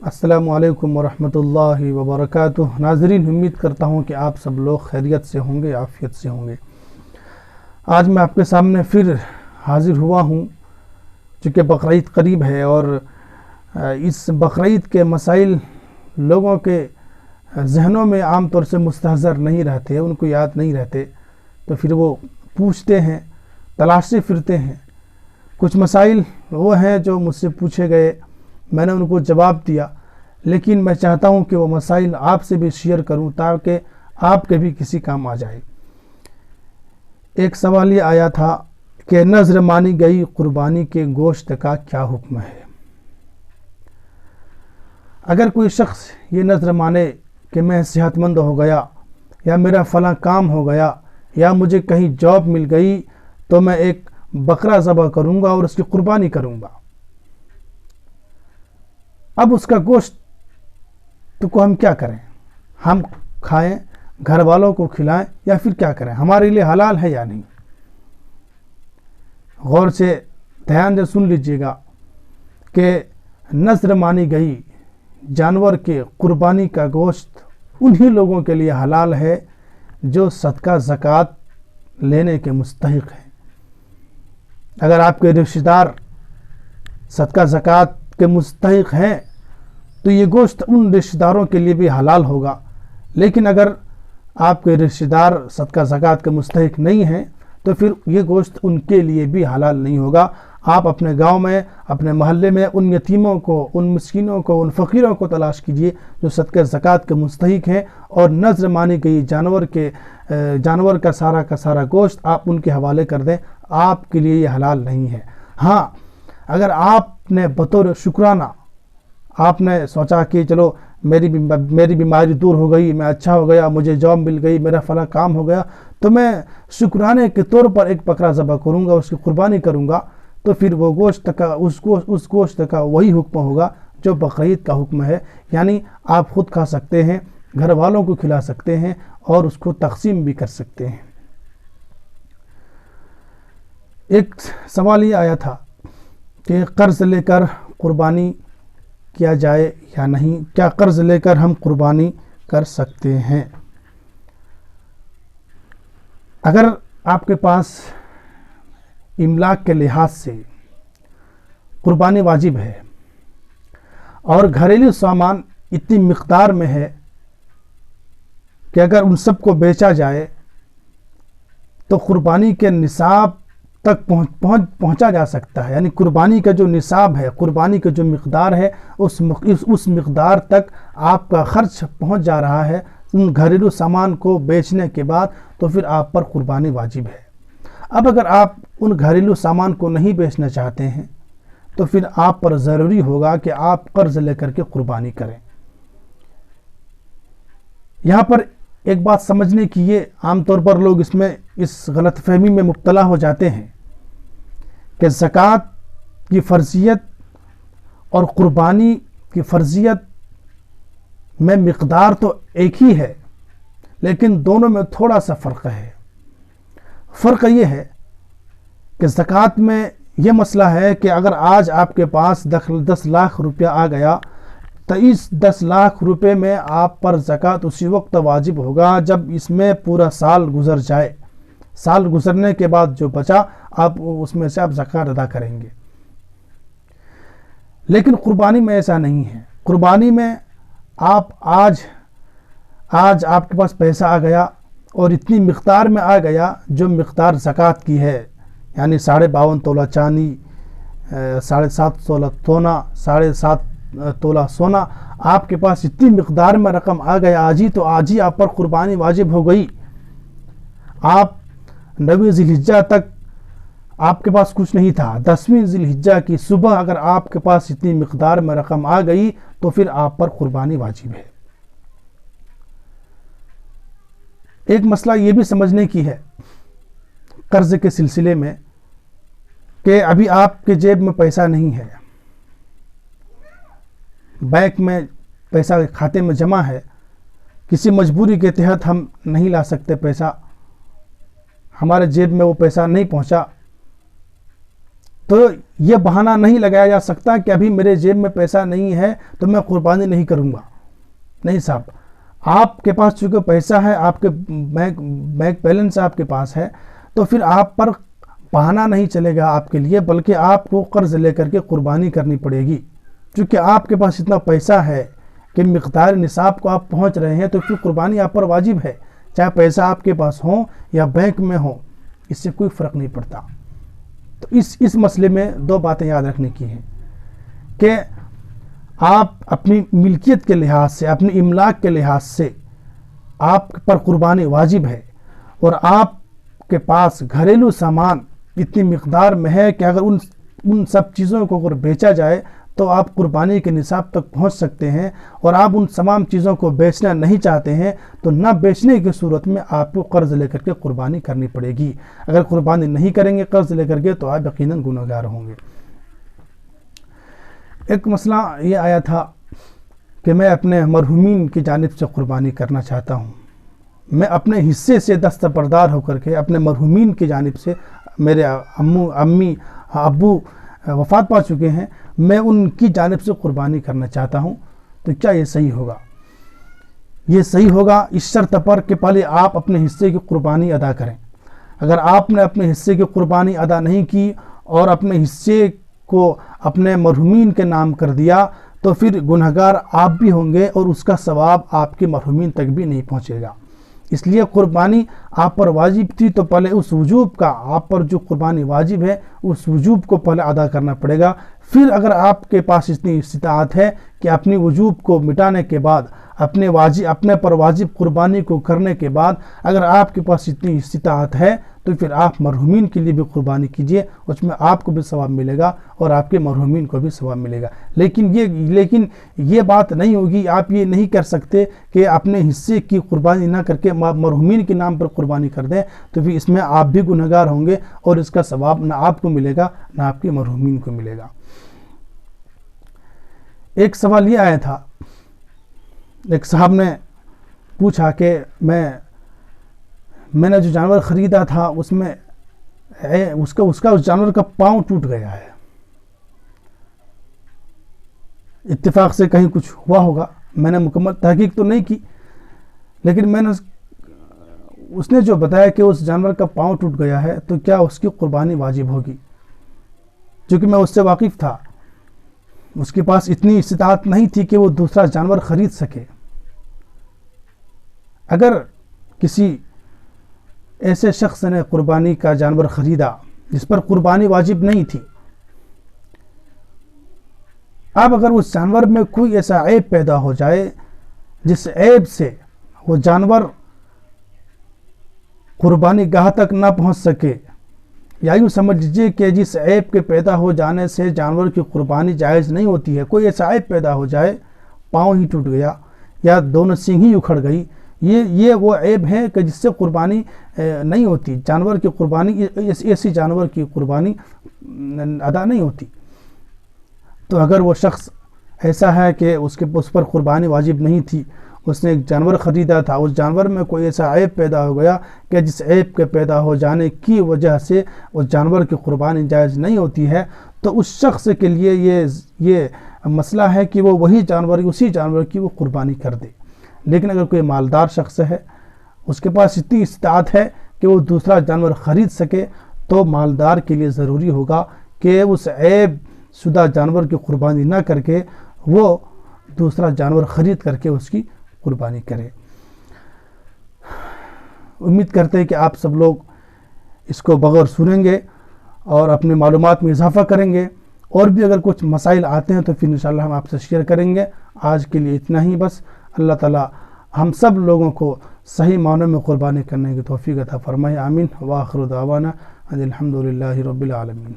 السلام علیکم ورحمۃ اللہ وبرکاتہ۔ ناظرین، امید کرتا ہوں کہ آپ سب لوگ خیریت سے ہوں گے، عافیت سے ہوں گے۔ آج میں آپ کے سامنے پھر حاضر ہوا ہوں، چونکہ بقرعید قریب ہے اور اس بقرعید کے مسائل لوگوں کے ذہنوں میں عام طور سے مستحضر نہیں رہتے، ان کو یاد نہیں رہتے، تو پھر وہ پوچھتے ہیں، تلاشتے پھرتے ہیں۔ کچھ مسائل وہ ہیں جو مجھ سے پوچھے گئے، میں نے ان کو جواب دیا، لیکن میں چاہتا ہوں کہ وہ مسائل آپ سے بھی شیئر کروں تاکہ آپ کے بھی کسی کام آ جائے۔ ایک سوال یہ آیا تھا کہ نذر مانی گئی قربانی کے گوشت کا کیا حکم ہے؟ اگر کوئی شخص یہ نذر مانے کہ میں صحت مند ہو گیا، یا میرا فلاں کام ہو گیا، یا مجھے کہیں جاب مل گئی، تو میں ایک بکرا ذبح کروں گا اور اس کی قربانی کروں گا۔ اب اس کا گوشت کو ہم کیا کریں؟ ہم کھائیں، گھر والوں کو کھلائیں، یا پھر کیا کریں؟ ہمارے لیے حلال ہے یا نہیں؟ غور سے دھیان سے سن لیجئے گا کہ نذر مانی گئی جانور کے قربانی کا گوشت انہی لوگوں کے لیے حلال ہے جو صدقہ زکوٰۃ لینے کے مستحق ہیں۔ اگر آپ کے رشتہ دار صدقہ زکوٰۃ کے مستحق ہیں تو یہ گوشت ان رشتہ داروں کے لیے بھی حلال ہوگا، لیکن اگر آپ کے رشتہ دار صدقہ زکوٰۃ کے مستحق نہیں ہیں تو پھر یہ گوشت ان کے لیے بھی حلال نہیں ہوگا۔ آپ اپنے گاؤں میں، اپنے محلے میں ان یتیموں کو، ان مسکینوں کو، ان فقیروں کو تلاش کیجئے جو صدقہ زکوٰۃ کے مستحق ہیں، اور نذر مانی گئی جانور کا سارا گوشت آپ ان کے حوالے کر دیں، آپ کے لیے یہ حلال نہیں ہے۔ ہاں، اگر آپ نے بطور شکرانہ آپ نے سوچا کہ چلو میری بیماری دور ہو گئی، میں اچھا ہو گیا، مجھے جاب مل گئی، میرا فلاں کام ہو گیا، تو میں شکرانے کے طور پر ایک بکرا ذبح کروں گا، اس کی قربانی کروں گا، تو پھر وہ اس گوشت کا وہی حکم ہوگا جو بقرعید کا حکم ہے، یعنی آپ خود کھا سکتے ہیں، گھر والوں کو کھلا سکتے ہیں، اور اس کو تقسیم بھی کر سکتے ہیں۔ ایک سوال یہ آیا تھا کہ قرض لے کر قربانی کیا جائے یا نہیں؟ کیا قرض لے کر ہم قربانی کر سکتے ہیں؟ اگر آپ کے پاس املاک کے لحاظ سے قربانی واجب ہے اور گھریلو سامان اتنی مقدار میں ہے کہ اگر ان سب کو بیچا جائے تو قربانی کے نصاب تک پہنچا جا سکتا ہے، یعنی قربانی کا جو نصاب ہے، قربانی کا جو مقدار ہے، اس مقدار تک آپ کا خرچ پہنچ جا رہا ہے ان گھریلو سامان کو بیچنے کے بعد، تو پھر آپ پر قربانی واجب ہے۔ اب اگر آپ ان گھریلو سامان کو نہیں بیچنا چاہتے ہیں تو پھر آپ پر ضروری ہوگا کہ آپ قرض لے کر کے قربانی کریں۔ یہاں پر ایک بات سمجھنے کی، یہ عام طور پر لوگ اس غلط فہمی میں مبتلا ہو جاتے ہیں کہ زکوٰۃ کی فرضیت اور قربانی کی فرضیت میں مقدار تو ایک ہی ہے، لیکن دونوں میں تھوڑا سا فرق ہے۔ فرق یہ ہے کہ زکوٰۃ میں یہ مسئلہ ہے کہ اگر آج آپ کے پاس 10 لاکھ روپیہ آ گیا تو اس 10 لاکھ روپے میں آپ پر زکوٰۃ اسی وقت واجب ہوگا جب اس میں پورا سال گزر جائے۔ سال گزرنے کے بعد جو بچا آپ اس میں سے آپ زکوٰۃ ادا کریں گے۔ لیکن قربانی میں ایسا نہیں ہے۔ قربانی میں آپ آج آپ کے پاس پیسہ آ گیا اور اتنی مقدار میں آ گیا جو مقدار زکوٰۃ کی ہے، یعنی 52.5 تولہ چاندی، 7.5 تولہ سونا، 7.5 تولہ سونا، آپ کے پاس اتنی مقدار میں رقم آ گیا تو آج ہی آپ پر قربانی واجب ہو گئی۔ آپ 9 ذی الحجہ تک آپ کے پاس کچھ نہیں تھا، 10ویں ذی الحجہ کی صبح اگر آپ کے پاس اتنی مقدار میں رقم آ گئی تو پھر آپ پر قربانی واجب ہے۔ ایک مسئلہ یہ بھی سمجھنے کی ہے قرض کے سلسلے میں کہ ابھی آپ کے جیب میں پیسہ نہیں ہے، بینک میں پیسہ کھاتے میں جمع ہے، کسی مجبوری کے تحت ہم نہیں لا سکتے پیسہ، ہمارے جیب میں وہ پیسہ نہیں پہنچا، تو یہ بہانہ نہیں لگایا جا سکتا کہ ابھی میرے جیب میں پیسہ نہیں ہے تو میں قربانی نہیں کروں گا. نہیں صاحب، آپ کے پاس چونکہ پیسہ ہے، آپ کے بینک بیلنس آپ کے پاس ہے، تو پھر آپ پر بہانہ نہیں چلے گا آپ کے لیے، بلکہ آپ کو قرض لے کر کے قربانی کرنی پڑے گی. چونکہ آپ کے پاس اتنا پیسہ ہے کہ مقدار نصاب کو آپ پہنچ رہے ہیں، تو پھر قربانی آپ پر واجب ہے، چاہے پیسہ آپ کے پاس ہو یا بینک میں ہو، اس سے کوئی فرق نہیں پڑتا. تو اس مسئلے میں دو باتیں یاد رکھنے کی ہیں کہ آپ اپنی ملکیت کے لحاظ سے، اپنی املاک کے لحاظ سے آپ پر قربانی واجب ہے، اور آپ کے پاس گھریلو سامان اتنی مقدار میں ہے کہ اگر ان سب چیزوں کو اگر بیچا جائے تو آپ قربانی کے نصاب تک پہنچ سکتے ہیں، اور آپ ان تمام چیزوں کو بیچنا نہیں چاہتے ہیں تو نہ بیچنے کی صورت میں آپ کو قرض لے کر کے قربانی کرنی پڑے گی. اگر قربانی نہیں کریں گے قرض لے کر کے تو آپ یقیناً گنہگار ہوں گے. ایک مسئلہ یہ آیا تھا کہ میں اپنے مرحومین کی جانب سے قربانی کرنا چاہتا ہوں. میں اپنے حصے سے دستبردار ہو کر کے اپنے مرحومین کی جانب سے، میرے امی ابو وفات پا چکے ہیں، میں ان کی جانب سے قربانی کرنا چاہتا ہوں. تو کیا یہ صحیح ہوگا؟ یہ صحیح ہوگا اس شرط پر کہ پہلے آپ اپنے حصے کی قربانی ادا کریں. اگر آپ نے اپنے حصے کی قربانی ادا نہیں کی اور اپنے حصے کو اپنے مرحومین کے نام کر دیا تو پھر گنہگار آپ بھی ہوں گے، اور اس کا ثواب آپ کے مرحومین تک بھی نہیں پہنچے گا. اس لیے قربانی آپ پر واجب تھی تو پہلے اس وجوب کا، آپ پر جو قربانی واجب ہے اس وجوب کو پہلے ادا کرنا پڑے گا. پھر اگر آپ کے پاس اتنی استطاعت ہے کہ اپنی وجوب کو مٹانے کے بعد، اپنے پر واجب قربانی کو کرنے کے بعد اگر آپ کے پاس اتنی استطاعت ہے تو پھر آپ مرحومین کے لیے بھی قربانی کیجئے، اس میں آپ کو بھی ثواب ملے گا اور آپ کے مرحومین کو بھی ثواب ملے گا. لیکن یہ بات نہیں ہوگی، آپ یہ نہیں کر سکتے کہ اپنے حصے کی قربانی نہ کر کے مرحومین کے نام پر قربانی کر دیں، تو پھر اس میں آپ بھی گنہگار ہوں گے اور اس کا ثواب نہ آپ کو ملے گا نہ آپ کے مرحومین کو ملے گا. ایک سوال یہ آیا تھا، ایک صاحب نے پوچھا کہ میں نے جو جانور خریدا تھا اس میں اس جانور کا پاؤں ٹوٹ گیا ہے. اتفاق سے کہیں کچھ ہوا ہوگا، میں نے مکمل تحقیق تو نہیں کی، لیکن اس نے جو بتایا کہ اس جانور کا پاؤں ٹوٹ گیا ہے تو کیا اس کی قربانی واجب ہوگی؟ چونکہ میں اس سے واقف تھا، اس کے پاس اتنی استطاعت نہیں تھی کہ وہ دوسرا جانور خرید سکے. اگر کسی ایسے شخص نے قربانی کا جانور خریدا جس پر قربانی واجب نہیں تھی، اب اگر اس جانور میں کوئی ایسا عیب پیدا ہو جائے جس عیب سے وہ جانور قربانی گاہ تک نہ پہنچ سکے، یا یوں سمجھ لیجیے کہ جس عیب کے پیدا ہو جانے سے جانور کی قربانی جائز نہیں ہوتی ہے، کوئی ایسا عیب پیدا ہو جائے، پاؤں ہی ٹوٹ گیا یا دونوں سینگ ہی اکھڑ گئی، یہ وہ عیب ہے کہ جس سے قربانی نہیں ہوتی، جانور کی قربانی، ایسی جانور کی قربانی ادا نہیں ہوتی. تو اگر وہ شخص ایسا ہے کہ اس پر قربانی واجب نہیں تھی، اس نے ایک جانور خریدا تھا، اس جانور میں کوئی ایسا عیب پیدا ہو گیا کہ جس عیب کے پیدا ہو جانے کی وجہ سے اس جانور کی قربانی جائز نہیں ہوتی ہے، تو اس شخص کے لیے یہ مسئلہ ہے کہ وہ اسی جانور کی وہ قربانی کر دے. لیکن اگر کوئی مالدار شخص ہے، اس کے پاس اتنی استطاعت ہے کہ وہ دوسرا جانور خرید سکے، تو مالدار کے لیے ضروری ہوگا کہ اس عیب شدہ جانور کی قربانی نہ کر کے وہ دوسرا جانور خرید کر کے اس کی قربانی کرے. امید کرتے ہیں کہ آپ سب لوگ اس کو بغور سنیں گے اور اپنی معلومات میں اضافہ کریں گے، اور بھی اگر کچھ مسائل آتے ہیں تو پھر انشاءاللہ ہم آپ سے شیئر کریں گے. آج کے لیے اتنا ہی بس. اللہ تعالی ہم سب لوگوں کو صحیح معنوں میں قربانی کرنے کی توفیق عطا فرمائے. آمین. وآخر دعوانا ان الحمد للہ رب العالمین.